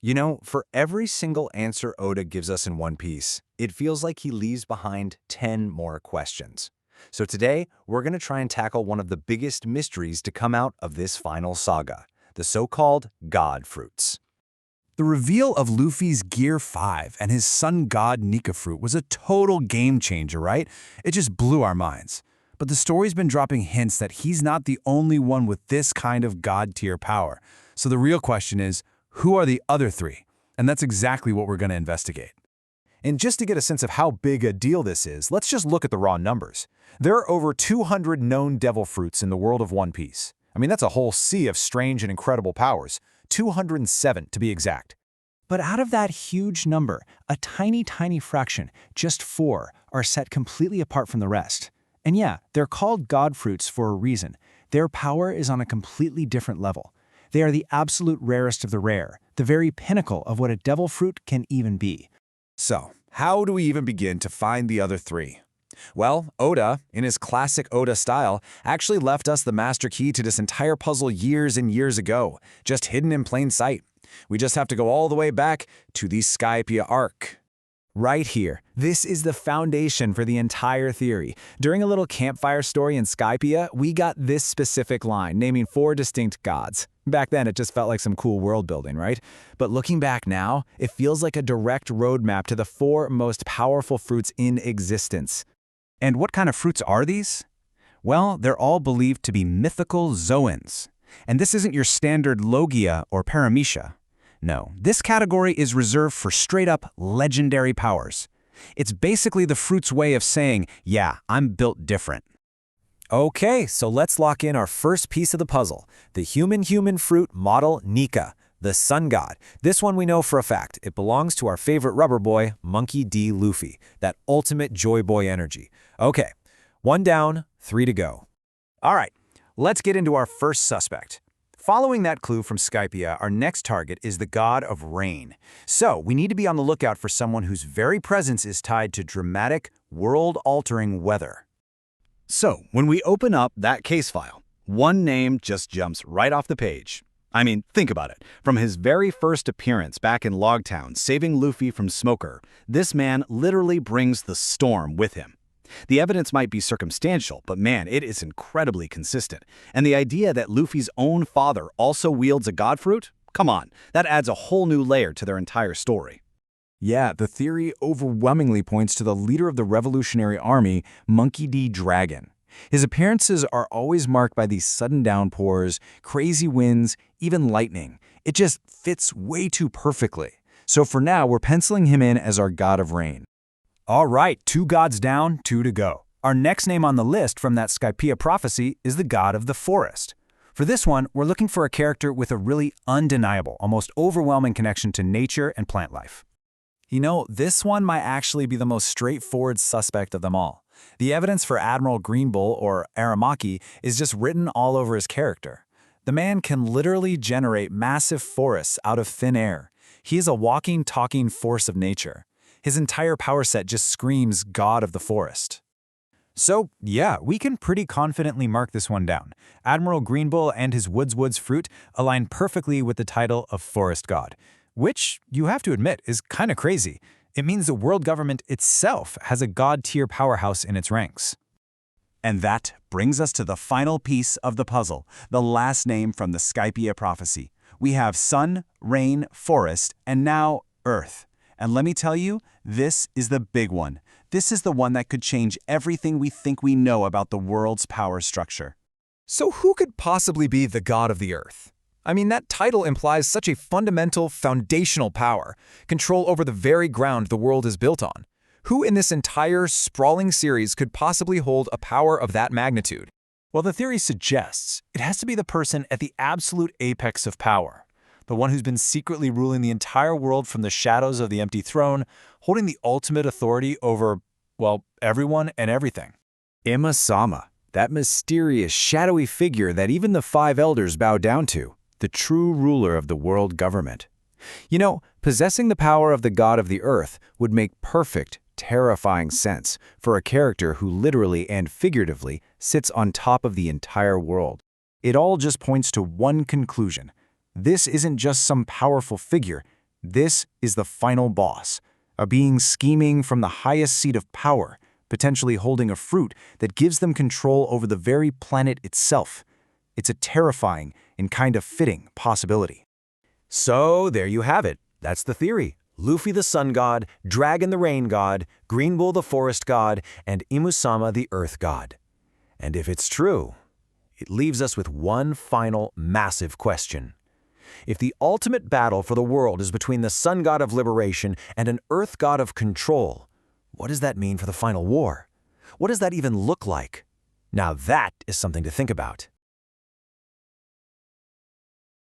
You know, for every single answer Oda gives us in One Piece, it feels like he leaves behind 10 more questions. So today, we're going to try and tackle one of the biggest mysteries to come out of this final saga, the so-called God Fruits. The reveal of Luffy's Gear 5 and his sun god Nika fruit was a total game changer, right? It just blew our minds. But the story's been dropping hints that he's not the only one with this kind of god-tier power. So the real question is, who are the other three? And that's exactly what we're going to investigate. And just to get a sense of how big a deal this is, let's just look at the raw numbers. There are over 200 known devil fruits in the world of One Piece. I mean, that's a whole sea of strange and incredible powers. 207 to be exact. But out of that huge number, a tiny fraction, just 4, are set completely apart from the rest. And yeah, they're called God Fruits for a reason. Their power is on a completely different level. They are the absolute rarest of the rare, the very pinnacle of what a devil fruit can even be. So, how do we even begin to find the other three? Well, Oda, in his classic Oda style, actually left us the master key to this entire puzzle years and years ago, just hidden in plain sight. We just have to go all the way back to the Skypia arc. Right here, this is the foundation for the entire theory. During a little campfire story in Skypia, we got this specific line, naming 4 distinct gods. Back then, it just felt like some cool world building, right? But looking back now, it feels like a direct roadmap to the 4 most powerful fruits in existence. And what kind of fruits are these? Well, they're all believed to be mythical zoans. And this isn't your standard Logia or Paramecia. No, this category is reserved for straight-up legendary powers. It's basically the fruit's way of saying, yeah, I'm built different. Okay, so let's lock in our first piece of the puzzle, the human fruit model Nika, the sun god. This one we know for a fact. It belongs to our favorite rubber boy, Monkey D. Luffy, that ultimate joy boy energy. Okay, 1 down, 3 to go. All right, let's get into our first suspect. Following that clue from Skypia, our next target is the god of rain. So we need to be on the lookout for someone whose very presence is tied to dramatic, world-altering weather. So, when we open up that case file, one name just jumps right off the page. I mean, think about it. From his very first appearance back in Logtown, saving Luffy from Smoker, this man literally brings the storm with him. The evidence might be circumstantial, but man, it is incredibly consistent. And the idea that Luffy's own father also wields a god fruit? Come on, that adds a whole new layer to their entire story. Yeah, the theory overwhelmingly points to the leader of the Revolutionary Army, Monkey D. Dragon. His appearances are always marked by these sudden downpours, crazy winds, even lightning. It just fits way too perfectly. So for now, we're penciling him in as our god of rain. All right, 2 gods down, 2 to go. Our next name on the list from that Skypia prophecy is the god of the forest. For this one, we're looking for a character with a really undeniable, almost overwhelming connection to nature and plant life. You know, this one might actually be the most straightforward suspect of them all. The evidence for Admiral Greenbull, or Aramaki, is just written all over his character. The man can literally generate massive forests out of thin air. He is a walking, talking force of nature. His entire power set just screams God of the Forest. So, yeah, we can pretty confidently mark this one down. Admiral Greenbull and his Woods fruit align perfectly with the title of Forest God, which, you have to admit, is kind of crazy. It means the world government itself has a god-tier powerhouse in its ranks. And that brings us to the final piece of the puzzle, the last name from the Skypia prophecy. We have sun, rain, forest, and now earth. And let me tell you, this is the big one. This is the one that could change everything we think we know about the world's power structure. So who could possibly be the god of the earth? I mean, that title implies such a fundamental, foundational power, control over the very ground the world is built on. Who in this entire sprawling series could possibly hold a power of that magnitude? Well, the theory suggests it has to be the person at the absolute apex of power. The one who's been secretly ruling the entire world from the shadows of the empty throne, holding the ultimate authority over, well, everyone and everything. Ima-sama, that mysterious, shadowy figure that even the 5 elders bow down to, the true ruler of the world government. You know, possessing the power of the god of the earth would make perfect, terrifying sense for a character who literally and figuratively sits on top of the entire world. It all just points to one conclusion. This isn't just some powerful figure. This is the final boss, a being scheming from the highest seat of power, potentially holding a fruit that gives them control over the very planet itself. It's a terrifying and kind of fitting possibility. So there you have it. That's the theory. Luffy the sun god, Dragon the rain god, Green Bull the forest god, and Imusama the earth god. And if it's true, it leaves us with one final massive question. If the ultimate battle for the world is between the sun god of liberation and an earth god of control, what does that mean for the final war? What does that even look like? Now that is something to think about.